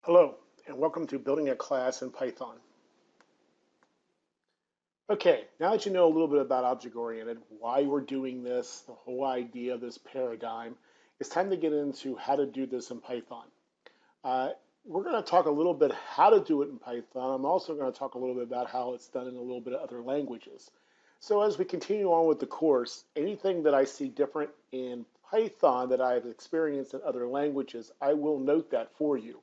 Hello, and welcome to Building a Class in Python. Okay, now that you know a little bit about object-oriented, why we're doing this, the whole idea of this paradigm, it's time to get into how to do this in Python. Uh, we're going to talk a little bit how to do it in Python. I'm also going to talk a little bit about how it's done in a little bit of other languages. So as we continue on with the course, anything that I see different in Python that I've experienced in other languages, I will note that for you.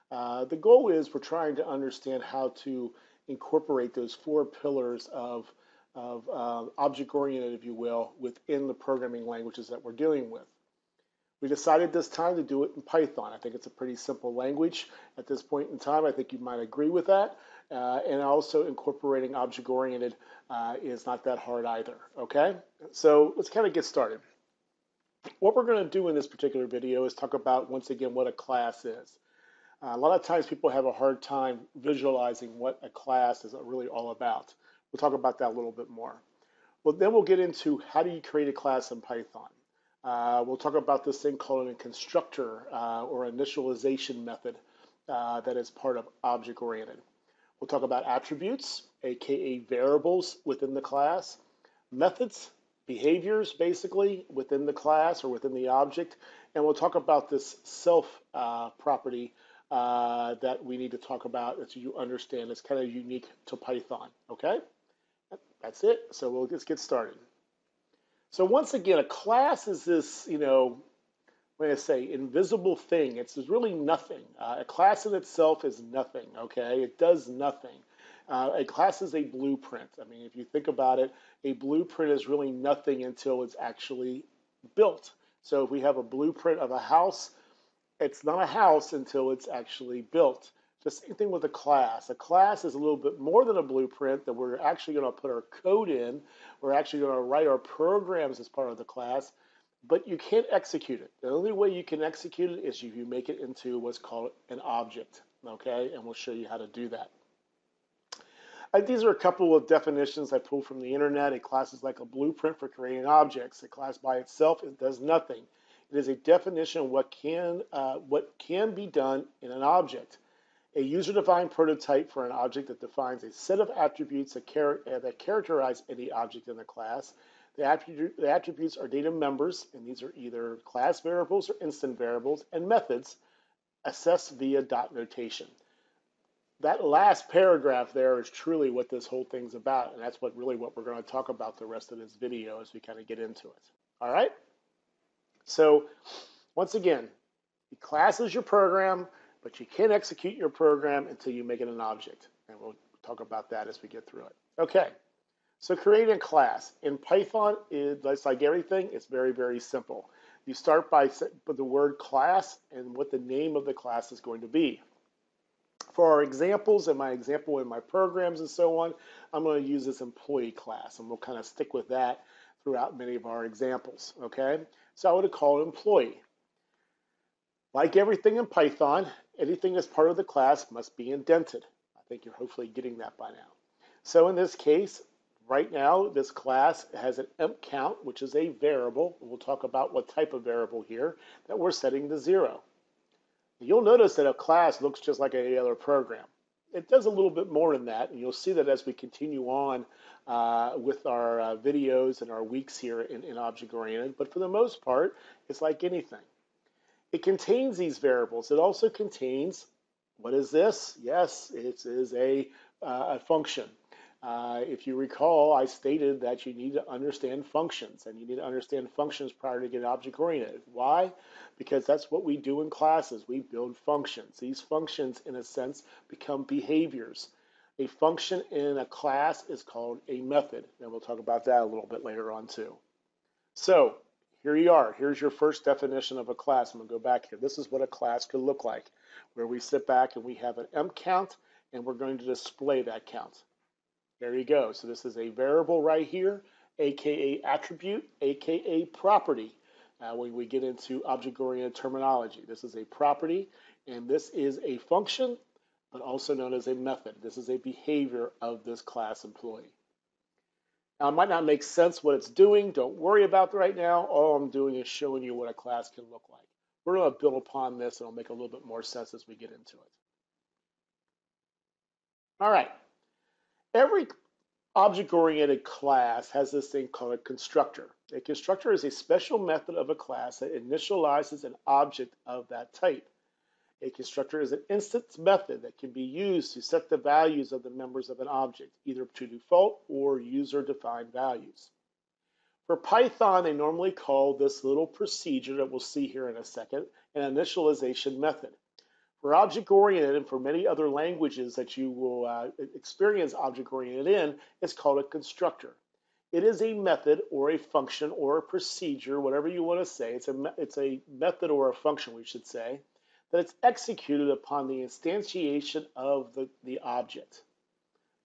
The goal is we're trying to understand how to incorporate those four pillars of object-oriented, if you will, within the programming languages that we're dealing with. We decided this time to do it in Python. I think it's a pretty simple language at this point in time. I think you might agree with that. And also incorporating object-oriented is not that hard either, okay? So let's kind of get started. What we're going to do in this particular video is talk about, once again, what a class is. A lot of times people have a hard time visualizing what a class is really all about. We'll talk about that a little bit more. Well, then we'll get into how do you create a class in Python. We'll talk about this thing called a constructor or initialization method that is part of object-oriented. We'll talk about attributes, aka variables within the class, methods, behaviors basically within the class or within the object, and we'll talk about this self property that we need to talk about that you understand is kind of unique to Python. Okay, that's it. So we'll just get started. So once again, a class is this, when I say invisible thing, it's really nothing. A class in itself is nothing. Okay, it does nothing. A class is a blueprint. I mean, if you think about it, a blueprint is really nothing until it's actually built. So if we have a blueprint of a house, it's not a house until it's actually built. The same thing with a class. A class is a little bit more than a blueprint that we're actually going to put our code in. We're actually going to write our programs as part of the class, but you can't execute it. The only way you can execute it is if you make it into what's called an object, okay? And we'll show you how to do that. These are a couple of definitions I pulled from the internet. A class is like a blueprint for creating objects. A class by itself, it does nothing. It is a definition of what can be done in an object. A user-defined prototype for an object that defines a set of attributes that characterize any object in the class. The attributes are data members, and these are either class variables or instant variables, and methods assessed via dot notation. That last paragraph there is truly what this whole thing's about, and that's what we're going to talk about the rest of this video as we kind of get into it. All right? So once again, the class is your program, but you can't execute your program until you make it an object. And we'll talk about that as we get through it. Okay, so creating a class. In Python, it's like everything, it's very, very simple. You start by the word class and what the name of the class is going to be. For our examples and my example in my programs and so on, I'm going to use this employee class, and we'll kind of stick with that throughout many of our examples, okay? So I would call it employee. Like everything in Python, anything that's part of the class must be indented. I think you're hopefully getting that by now. So in this case, right now, this class has an emp count, which is a variable. We'll talk about what type of variable here that we're setting to 0. You'll notice that a class looks just like any other program. It does a little bit more than that, and you'll see that as we continue on with our videos and our weeks here in object-oriented. But for the most part, it's like anything. It contains these variables. It also contains, what is this? Yes, it is a function. If you recall, I stated that you need to understand functions, and you need to understand functions prior to getting object-oriented. Why? Because that's what we do in classes. We build functions. These functions, in a sense, become behaviors. A function in a class is called a method, and we'll talk about that a little bit later on too. So here you are. Here's your first definition of a class. I'm going to go back here. This is what a class could look like, where we sit back and we have an emp count, and we're going to display that count. There you go. So this is a variable right here, aka attribute, aka property. When we get into object-oriented terminology, this is a property, and this is a function, but also known as a method. This is a behavior of this class employee. Now, it might not make sense what it's doing. Don't worry about it right now. All I'm doing is showing you what a class can look like. We're going to build upon this, and it'll make a little bit more sense as we get into it. All right. Every object-oriented class has this thing called a constructor. A constructor is a special method of a class that initializes an object of that type. A constructor is an instance method that can be used to set the values of the members of an object, either to default or user-defined values. For Python, they normally call this little procedure that we'll see here in a second an initialization method. For object-oriented and for many other languages that you will experience object-oriented in, it's called a constructor. It is a method or a function or a procedure, whatever you want to say. It's a method or a function, we should say, that it's executed upon the instantiation of the object.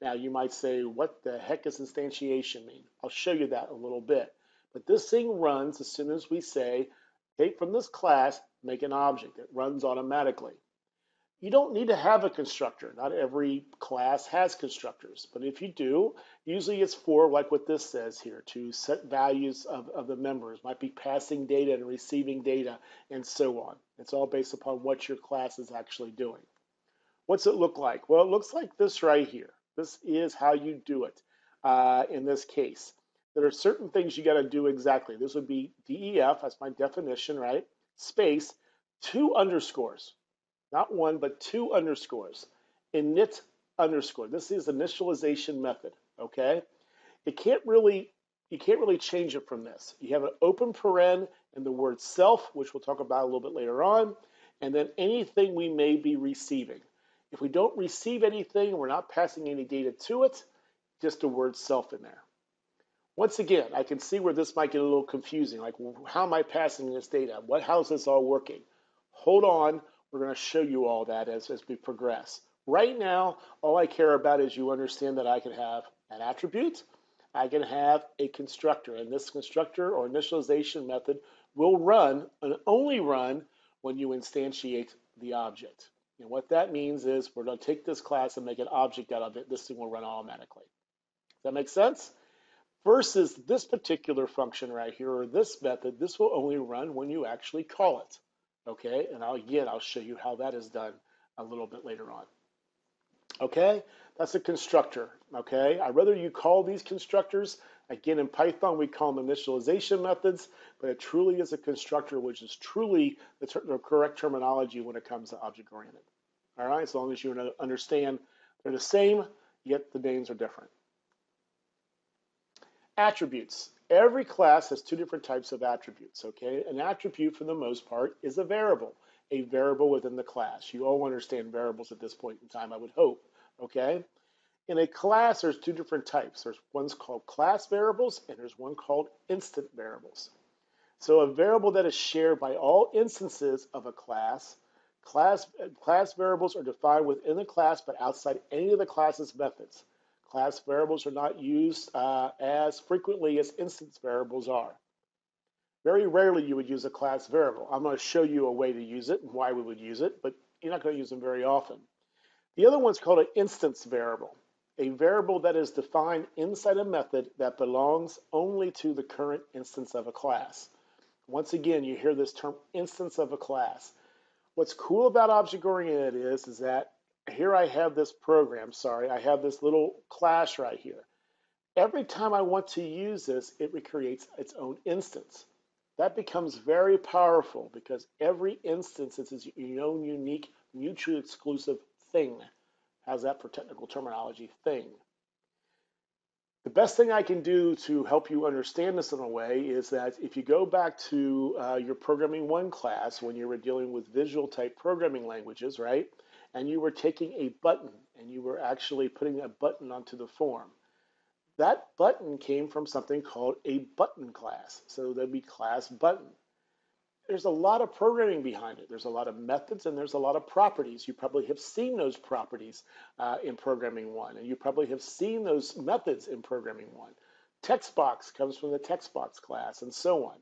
Now, you might say, what the heck does instantiation mean? I'll show you that in a little bit. But this thing runs as soon as we say, take from this class, make an object. It runs automatically. You don't need to have a constructor. Not every class has constructors, but if you do, usually it's for, like what this says here, to set values of the members. Might be passing data and receiving data and so on. It's all based upon what your class is actually doing. What's it look like? Well, it looks like this right here. This is how you do it in this case. There are certain things you got to do exactly. This would be DEF, that's my definition, right? Space, 2 underscores. Not 1, but 2 underscores. Init underscore. This is initialization method, okay? You can't really change it from this. You have an open paren and the word self, which we'll talk about a little bit later on, and then anything we may be receiving. If we don't receive anything, we're not passing any data to it, just the word self in there. Once again, I can see where this might get a little confusing, like, well, how am I passing this data? How's this all working? Hold on. We're going to show you all that as we progress. Right now, all I care about is you understand that I can have an attribute, I can have a constructor, and this constructor or initialization method will run and only run when you instantiate the object. And what that means is we're going to take this class and make an object out of it. This thing will run automatically. Does that make sense? Versus this particular function right here, or this method, this will only run when you actually call it. Okay, and I'll show you how that is done a little bit later on. Okay, that's a constructor. Okay, I'd rather you call these constructors. Again, in Python, we call them initialization methods, but it truly is a constructor, which is truly the correct terminology when it comes to object-oriented. All right, as long as you understand they're the same, yet the names are different. Attributes. Every class has 2 different types of attributes, okay? An attribute, for the most part, is a variable within the class. You all understand variables at this point in time, I would hope, okay? In a class, there's 2 different types. There's one's called class variables, and there's one called instant variables. So a variable that is shared by all instances of a class variables are defined within the class, but outside any of the class's methods. Class variables are not used as frequently as instance variables are. Very rarely you would use a class variable. I'm going to show you a way to use it and why we would use it, but you're not going to use them very often. The other one's called an instance variable, a variable that is defined inside a method that belongs only to the current instance of a class. Once again, you hear this term instance of a class. What's cool about object-oriented is that here I have this program, I have this little class right here. Every time I want to use this, it recreates its own instance. That becomes very powerful because every instance is its own unique, mutually exclusive thing. How's that for technical terminology? Thing. The best thing I can do to help you understand this in a way is that if you go back to your Programming 1 class when you were dealing with visual type programming languages, right? And you were taking a button and you were actually putting a button onto the form. That button came from something called a button class. So there'd be class button. There's a lot of programming behind it. There's a lot of methods and there's a lot of properties. You probably have seen those properties in Programming 1, and you probably have seen those methods in Programming 1. Textbox comes from the textbox class and so on.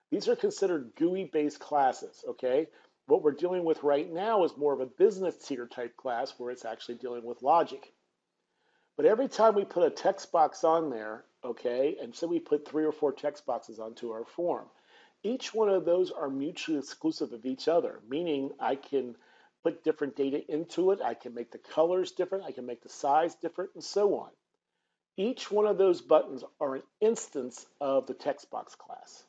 These are considered GUI-based classes, okay? What we're dealing with right now is more of a business tier type class where it's actually dealing with logic. But every time we put a text box on there, okay, and so we put 3 or 4 text boxes onto our form, Each one of those are mutually exclusive of each other, meaning I can put different data into it, I can make the colors different, I can make the size different, and so on. Each one of those buttons are an instance of the text box class.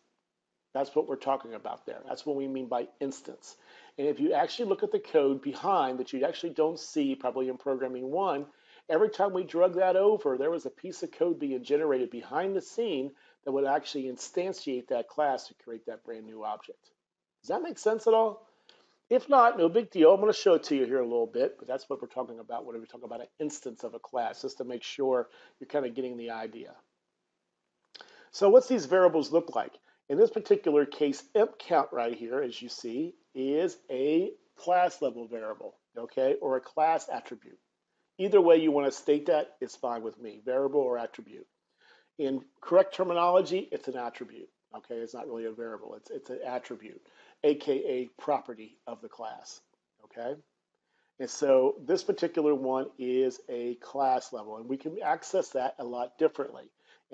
That's what we're talking about there. That's what we mean by instance. And if you actually look at the code behind that you actually don't see probably in programming 1, every time we drug that over, there was a piece of code being generated behind the scene that would actually instantiate that class to create that brand new object. Does that make sense at all? If not, no big deal. I'm going to show it to you here a little bit, but that's what we're talking about when we talk about an instance of a class, just to make sure you're kind of getting the idea. So what's these variables look like? In this particular case, imp count right here, as you see, is a class level variable, okay, or a class attribute. Either way you want to state that is fine with me, variable or attribute. In correct terminology, it's an attribute, okay? It's not really a variable, it's an attribute, aka property of the class, okay? And so this particular one is a class level, and we can access that a lot differently.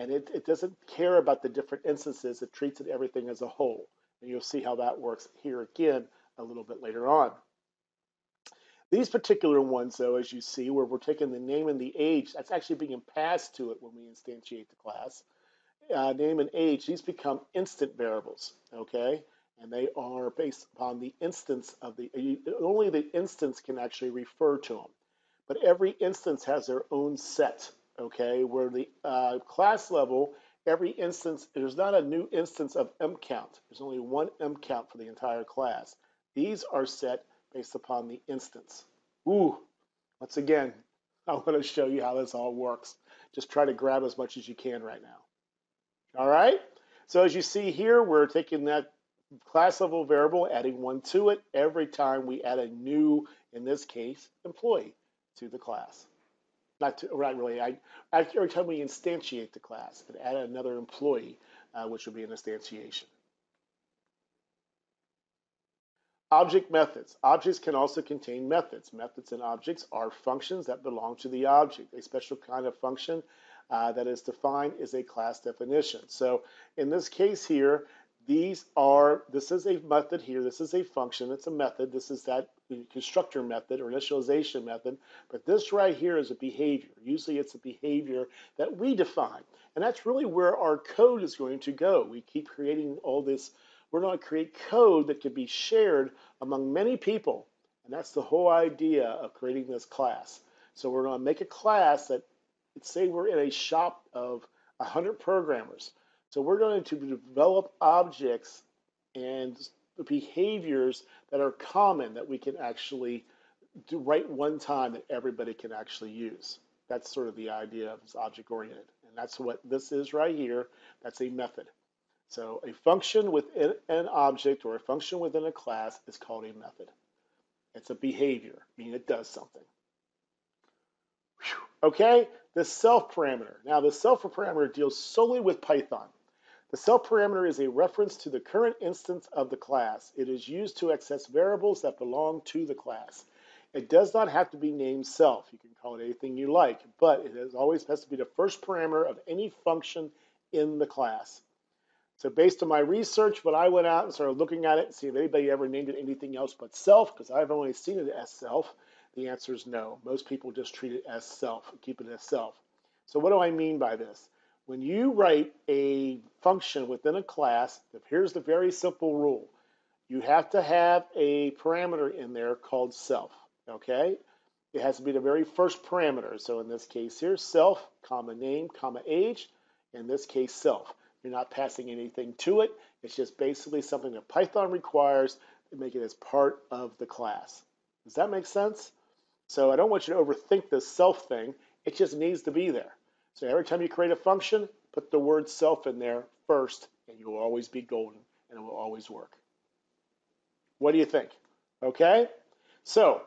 And it doesn't care about the different instances, it treats it everything as a whole. And you'll see how that works here again a little bit later on. These particular ones, though, as you see, where we're taking the name and the age, that's actually being passed to it when we instantiate the class. Name and age, these become instant variables, okay? And they are based upon the instance of only the instance can actually refer to them. But every instance has their own set, okay? Where the class level, every instance, there's not a new instance of emp count. There's only one emp count for the entire class. These are set based upon the instance. Ooh, once again, I want to show you how this all works. Just try to grab as much as you can right now. All right, so as you see here, we're taking that class level variable, adding one to it every time we add a new, in this case, employee to the class. Not really, every time we instantiate the class and add another employee, which would be an instantiation. Object methods. Objects can also contain methods. Methods and objects are functions that belong to the object. A special kind of function that is defined is a class definition. So in this case here, this is a method here, this is a function, it's a method, this is that constructor method or initialization method, but this right here is a behavior. Usually it's a behavior that we define, and that's really where our code is going to go. We keep creating all this, we're going to create code that can be shared among many people, and that's the whole idea of creating this class. So we're going to make a class that, let's say we're in a shop of 100 programmers. So we're going to develop objects and behaviors that are common that we can actually write one time that everybody can actually use. That's sort of the idea of object-oriented. And that's what this is right here. That's a method. So a function within an object or a function within a class is called a method. It's a behavior, meaning it does something. Okay, the self parameter. Now the self parameter deals solely with Python. The self parameter is a reference to the current instance of the class. It is used to access variables that belong to the class. It does not have to be named self. You can call it anything you like, but it always has to be the first parameter of any function in the class. So based on my research, when I went out and started looking at it and see if anybody ever named it anything else but self, because I've only seen it as self, the answer is no. Most people just treat it as self, keep it as self. So what do I mean by this? When you write a function within a class, here's the very simple rule. You have to have a parameter in there called self, okay? It has to be the very first parameter. So in this case here, self, comma name, comma age. In this case, self. You're not passing anything to it. It's just basically something that Python requires to make it as part of the class. Does that make sense? So I don't want you to overthink this self thing. It just needs to be there. So every time you create a function, put the word self in there first, and you will always be golden, and it will always work. What do you think? Okay? So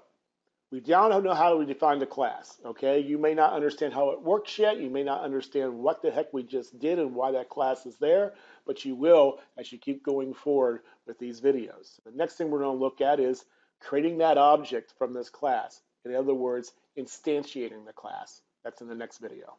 we now know how we define the class. Okay? You may not understand how it works yet. You may not understand what the heck we just did and why that class is there, but you will as you keep going forward with these videos. The next thing we're going to look at is creating that object from this class. In other words, instantiating the class. That's in the next video.